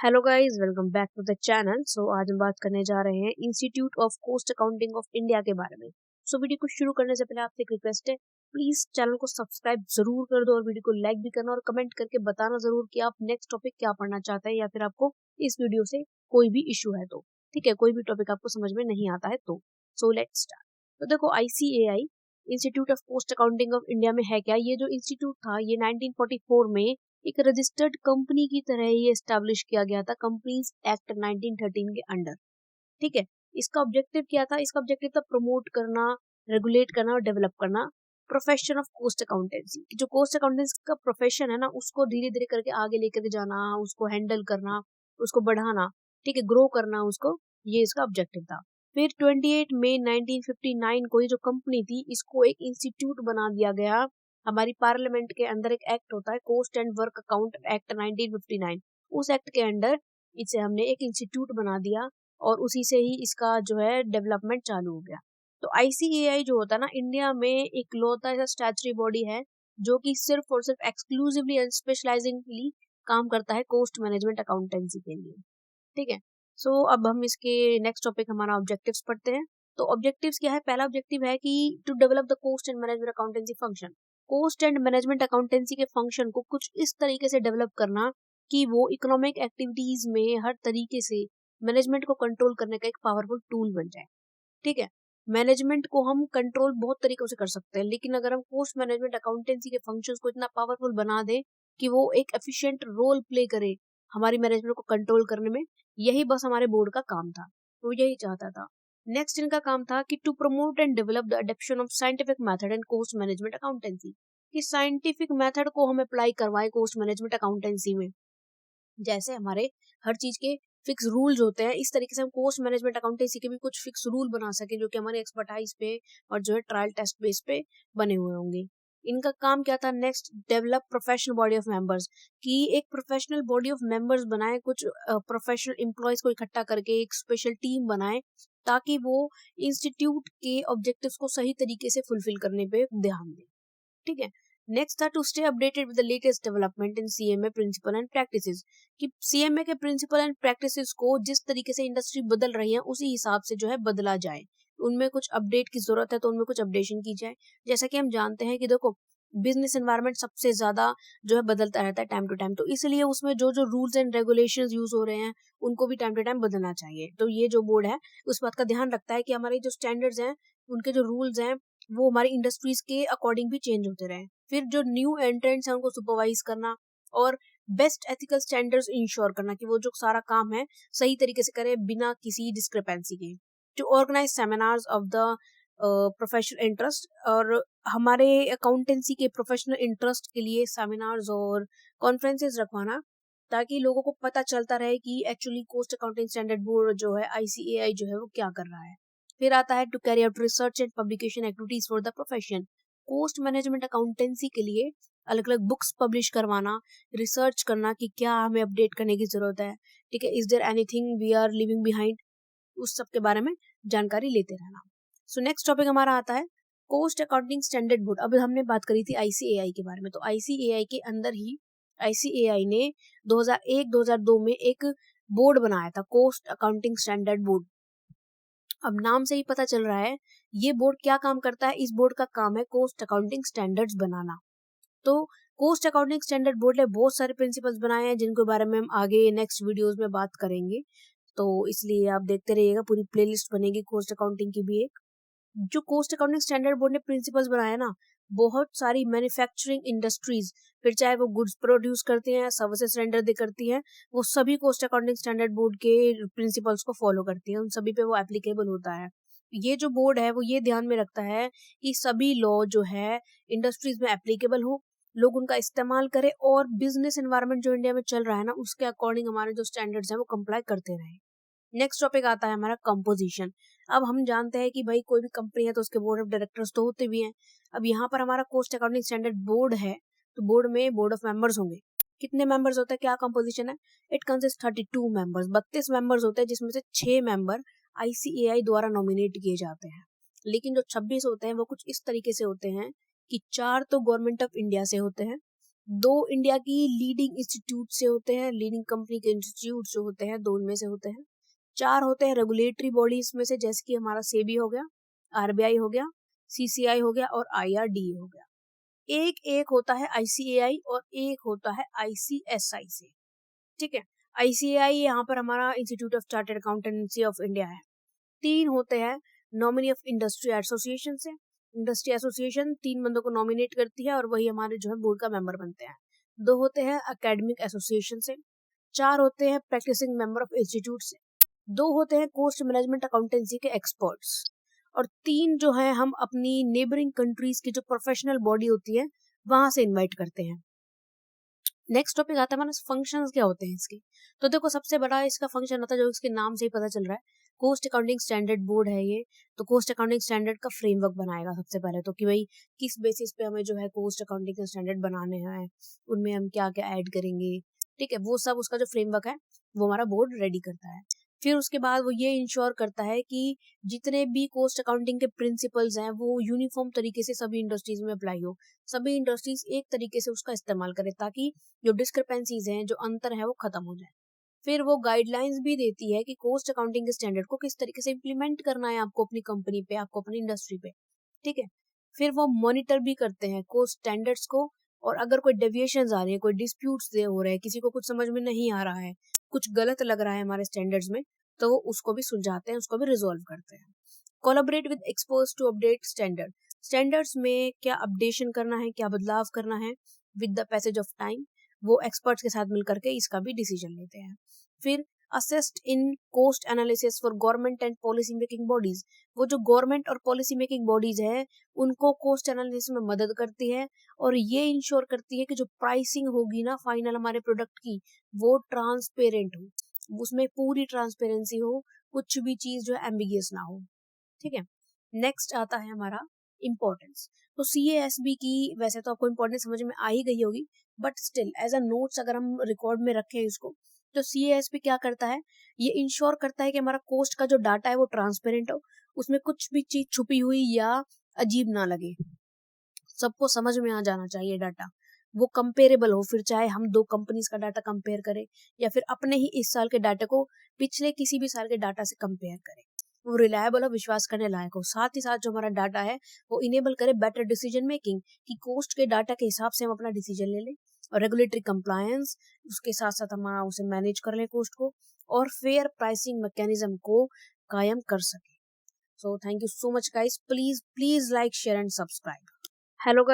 Hello guys, welcome back to the channel. आज हम बात करने जा रहे हैं Institute of Cost Accounting of India के बारे में। वीडियो को शुरू करने से पहले आपसे एक रिक्वेस्ट है, प्लीज चैनल को सब्सक्राइब जरूर कर दो और वीडियो को लाइक भी करना और कमेंट करके बताना जरूर कि आप नेक्स्ट टॉपिक क्या पढ़ना चाहते हैं या फिर आपको इस वीडियो से कोई भी इशू है तो। ठीक है, कोई भी टॉपिक आपको समझ में नहीं आता है तो। Let's start. तो देखो, ICAI Institute of Cost Accounting of India में है क्या? ये जो इंस्टीट्यूट था ये 1944 में एक रजिस्टर्ड कंपनी की तरह ही एस्टैब्लिश किया गया था, कंपनीज एक्ट 1913 के अंडर। ठीक है, इसका ऑब्जेक्टिव क्या था? इसका ऑब्जेक्टिव था प्रमोट करना, रेगुलेट करना और डेवलप करना प्रोफेशन ऑफ कोस्ट अकाउंटेंसी। जो कोस्ट अकाउंटेंसी का प्रोफेशन है ना, उसको धीरे धीरे करके आगे लेकर जाना, उसको हैंडल करना, उसको बढ़ाना, ठीक है, ग्रो करना उसको, ये इसका ऑब्जेक्टिव था। फिर 28 मई 1959 को ये जो कंपनी थी इसको एक इंस्टीट्यूट बना दिया गया। हमारी पार्लियामेंट के अंदर एक एक्ट होता है, cost and work account act 1959। उस एक्ट के अंडर इसे हमने एक इंस्टीट्यूट बना दिया और उसी से ही इसका जो है डेवलपमेंट चालू हो गया। तो ICAI जो होता है ना, इंडिया में एक लौता ऐसा स्टैट्यूटरी बॉडी है जो कि सिर्फ और सिर्फ एक्सक्लूसिवली एंड स्पेशलाइजिंगली काम करता है कोस्ट मैनेजमेंट अकाउंटेंसी के लिए। ठीक है, अब हम इसके नेक्स्ट टॉपिक हमारा ऑब्जेक्टिव्स पढ़ते हैं। तो ऑब्जेक्टिव्स क्या है? पहला ऑब्जेक्टिव है कि to develop the cost and management accountancy function. Cost and management accountancy के फंक्शन को कुछ इस तरीके से डेवलप करना कि वो इकोनॉमिक एक्टिविटीज में हर तरीके से मैनेजमेंट को कंट्रोल करने का एक पावरफुल टूल बन जाए। ठीक है, मैनेजमेंट को हम कंट्रोल बहुत तरीकों से कर सकते हैं, लेकिन अगर हम कोस्ट मैनेजमेंट अकाउंटेंसी के फंक्शंस को इतना पावरफुल बना दें कि वो एक एफिशिएंट रोल प्ले करे हमारी मैनेजमेंट को कंट्रोल करने में, यही बस हमारे बोर्ड का काम था। वो यही चाहता था। नेक्स्ट इनका काम था कि to promote and develop the adoption of scientific method and cost management accountancy. कि साइंटिफिक मेथड को हम अप्लाई करवाएं कोस्ट मैनेजमेंट अकाउंटेंसी में। जैसे हमारे हर चीज के फिक्स रूल्स होते हैं, इस तरीके से हम कोस्ट मैनेजमेंट अकाउंटेंसी के भी कुछ फिक्स रूल बना सके जो कि हमारे एक्सपर्टाइज पे और जो है ट्रायल टेस्ट बेस पे बने हुए होंगे। इनका काम क्या था? Next, develop professional body of members. कि एक प्रोफेशनल बॉडी ऑफ मेंबर्स बनाए, कुछ प्रोफेशनल एम्प्लॉयज को इकट्ठा करके एक स्पेशल टीम बनाए ताकि वो इंस्टीट्यूट के ऑब्जेक्टिव्स को सही तरीके से फुलफिल करने पे ध्यान दें। ठीक है, नेक्स्ट था to stay updated with the latest development in CMA principle and practices. कि CMA के प्रिंसिपल एंड प्रैक्टिसेस को जिस तरीके से इंडस्ट्री बदल रही है उसी हिसाब से जो है बदला जाए। उनमें कुछ अपडेट की जरूरत है तो उनमें कुछ अपडेशन की जाए। जैसा कि हम जानते हैं कि देखो, बिजनेस एनवायरनमेंट सबसे ज्यादा जो है बदलता रहता है टाइम टू टाइम, तो इसलिए उसमें जो जो रूल्स एंड रेगुलेशंस यूज हो रहे हैं उनको भी टाइम टू टाइम बदलना चाहिए। तो ये जो बोर्ड है उस बात का ध्यान रखता है कि हमारे जो स्टैंडर्ड्स हैं, उनके जो रूल्स हैं, वो हमारी इंडस्ट्रीज के अकॉर्डिंग भी चेंज होते रहे। फिर जो न्यू एंट्रेंट्स हैं उनको सुपरवाइज करना और बेस्ट एथिकल स्टैंडर्ड्स इंश्योर करना कि वो जो सारा काम है सही तरीके से करे बिना किसी डिस्क्रिपेंसी के। To organise seminars of the professional interest. और हमारे अकाउंटेंसी के प्रोफेशनल इंटरेस्ट के लिए सेमिनार्स और कॉन्फ्रेंसेस रखवाना ताकि लोगों को पता चलता रहे कि actually cost accounting standard board जो है ICAI जो है वो क्या कर रहा है। फिर आता है to carry out research and publication activities for the profession. Cost management accountancy के लिए अलग अलग बुक्स पब्लिश करवाना, रिसर्च करना कि क्या हमें अपडेट करने की जरूरत है। ठीक है, is there anything we are leaving behind, उस सब के बारे में जानकारी लेते रहना। नेक्स्ट टॉपिक हमारा आता है कोस्ट अकाउंटिंग स्टैंडर्ड बोर्ड। अब हमने बात करी थी ICAI के बारे में, तो ICAI के अंदर ही ICAI ने 2001-2002 में एक बोर्ड बनाया था, कोस्ट अकाउंटिंग स्टैंडर्ड बोर्ड। अब नाम से ही पता चल रहा है ये बोर्ड क्या काम करता है। इस बोर्ड का काम है कोस्ट अकाउंटिंग स्टैंडर्ड्स बनाना। तो कोस्ट अकाउंटिंग स्टैंडर्ड बोर्ड ने बहुत सारे प्रिंसिपल्स बनाए हैं जिनके बारे में हम आगे नेक्स्ट वीडियोस में बात करेंगे, तो इसलिए आप देखते रहिएगा, पूरी प्लेलिस्ट बनेगी कोस्ट अकाउंटिंग की भी एक। जो कोस्ट अकाउंटिंग स्टैंडर्ड बोर्ड ने प्रिंसिपल्स बनाया ना, बहुत सारी मैन्युफैक्चरिंग इंडस्ट्रीज, फिर चाहे वो गुड्स प्रोड्यूस करती हैं, सर्विसेज रेंडर दे करती हैं, वो सभी कोस्ट अकाउंटिंग स्टैंडर्ड बोर्ड के प्रिंसिपल्स को फॉलो करती हैं, उन सभी पे वो एप्लीकेबल होता है। ये जो बोर्ड है वो ये ध्यान में रखता है कि सभी लॉ जो है इंडस्ट्रीज में एप्लीकेबल हो, लोग उनका इस्तेमाल करें और बिजनेस एनवायरनमेंट जो इंडिया में चल रहा है ना उसके अकॉर्डिंग हमारे जो स्टैंडर्ड्स हैं वो कंप्लाई करते रहे। नेक्स्ट टॉपिक आता है हमारा कंपोजिशन। अब हम जानते हैं कि भाई कोई भी कंपनी है तो उसके बोर्ड ऑफ डायरेक्टर्स तो होते भी हैं। अब यहाँ पर हमारा कोस्ट अकाउंटिंग स्टैंडर्ड बोर्ड है, तो बोर्ड में बोर्ड ऑफ मेंबर्स होंगे। कितने मेंबर्स होते हैं, क्या कंपोजिशन है? इट कंसिस्ट 32 मेंबर्स, 32 मेंबर्स होते हैं, जिसमें से 6 मेंबर ICAI द्वारा नॉमिनेट किए जाते हैं। लेकिन जो 26 होते हैं वो कुछ इस तरीके से होते हैं कि 4 तो गवर्नमेंट ऑफ इंडिया से होते हैं, 2 इंडिया की लीडिंग इंस्टीट्यूट से होते हैं, लीडिंग कंपनी के इंस्टीट्यूट जो होते हैं 2 इनमें से होते हैं। 4 होते हैं रेगुलेटरी बॉडीज में से, जैसे कि हमारा सेबी हो गया, आरबीआई हो गया, सीसीआई हो गया और आईआरडीए हो गया। एक होता है आईसीएआई और एक होता है आईसीएसआई से। ठीक है, आईसीएआई यहाँ पर हमारा institute of chartered accountancy of India है। 3 होते हैं नॉमिनी ऑफ इंडस्ट्री एसोसिएशन से। इंडस्ट्री एसोसिएशन 3 बंदों को नॉमिनेट करती है और वही हमारे जो है बोर्ड का मेंबर बनते हैं। 2 होते हैं एकेडमिक एसोसिएशन से। 4 होते हैं प्रैक्टिसिंग मेंबर ऑफ इंस्टीट्यूट से। 2 होते हैं कोस्ट मैनेजमेंट अकाउंटेंसी के एक्सपर्ट्स। और 3 जो है हम अपनी नेबरिंग कंट्रीज की जो प्रोफेशनल बॉडी होती है वहां से इन्वाइट करते हैं। नेक्स्ट टॉपिक आता है हमारे फंक्शंस क्या होते हैं इसके। तो देखो, सबसे बड़ा इसका फंक्शन होता है जो इसके नाम से ही पता चल रहा है, कोस्ट अकाउंटिंग स्टैंडर्ड बोर्ड है ये। तो कोस्ट अकाउंटिंग स्टैंडर्ड का फ्रेमवर्क बनाएगा सबसे पहले तो, कि भाई किस बेसिस पे हमें जो है कोस्ट अकाउंटिंग के स्टैंडर्ड बनाने हैं, उनमें हम क्या क्या ऐड करेंगे। ठीक है, वो सब उसका जो फ्रेमवर्क है वो हमारा बोर्ड रेडी करता है। फिर उसके बाद वो ये इंश्योर करता है कि जितने भी कोस्ट अकाउंटिंग के प्रिंसिपल्स हैं वो यूनिफॉर्म तरीके से सभी इंडस्ट्रीज में अप्लाई हो, सभी इंडस्ट्रीज एक तरीके से उसका इस्तेमाल करें, ताकि जो डिस्क्रिपेंसीज हैं, जो अंतर है वो खत्म हो जाए। फिर वो गाइडलाइंस भी देती है कि कोस्ट अकाउंटिंग के स्टैंडर्ड को किस तरीके से इम्प्लीमेंट करना है आपको अपनी कंपनी पे, आपको अपनी इंडस्ट्री पे। ठीक है, फिर वो मॉनिटर भी करते हैं कोस्ट स्टैंडर्ड्स को, और अगर कोई डेविएशंस आ रही है, कोई डिस्प्यूट्स हो रहे हैं, किसी को कुछ समझ में नहीं आ रहा है, कुछ गलत लग रहा है हमारे स्टैंडर्ड्स में, तो वो उसको भी सुलझाते हैं, उसको भी रिजोल्व करते हैं। Collaborate with experts to update standards में क्या अपडेशन करना है, क्या बदलाव करना है with the passage of time, वो एक्सपर्ट्स के साथ मिलकर के इसका भी डिसीजन लेते हैं। फिर assist in cost analysis for government and policy making bodies, वो जो गवर्नमेंट और पॉलिसी मेकिंग बॉडीज है उनको कोस्ट एनालिसिस में मदद करती है, और ये इंश्योर करती है कि जो प्राइसिंग होगी ना फाइनल हमारे प्रोडक्ट की, वो ट्रांसपेरेंट हो, उसमें पूरी ट्रांसपेरेंसी हो, कुछ भी चीज जो है एम्बिगियस ना हो। ठीक है, नेक्स्ट आता है हमारा इम्पोर्टेंस। तो सीएएसबी की वैसे तो आपको इम्पोर्टेंस समझ में आ ही गई होगी, but still as a notes अगर हम रिकॉर्ड में रखें इसको, तो सीएएसबी क्या करता है, ये इंश्योर करता है कि हमारा कोस्ट का जो डाटा है वो ट्रांसपेरेंट हो, उसमें कुछ भी चीज छुपी हुई या अजीब ना लगे, सबको समझ में आ जाना चाहिए डाटा, वो कंपेरेबल हो, फिर चाहे हम 2 कंपनीज का डाटा कंपेयर करें या फिर अपने ही इस साल के डाटा को पिछले किसी भी साल के डाटा से कंपेयर करें, वो रिलायबल और विश्वास करने लायक हो। साथ ही साथ जो हमारा डाटा है वो इनेबल करे बेटर डिसीजन मेकिंग, कि कोस्ट के डाटा के हिसाब से हम अपना डिसीजन ले लें, और रेगुलेटरी कंप्लायंस उसके साथ साथ हमारा उसे मैनेज कर लें कोस्ट को, और फेयर प्राइसिंग मैकेनिज्म को कायम कर सके। So thank you so much guys, please please like share and subscribe. Hello guys.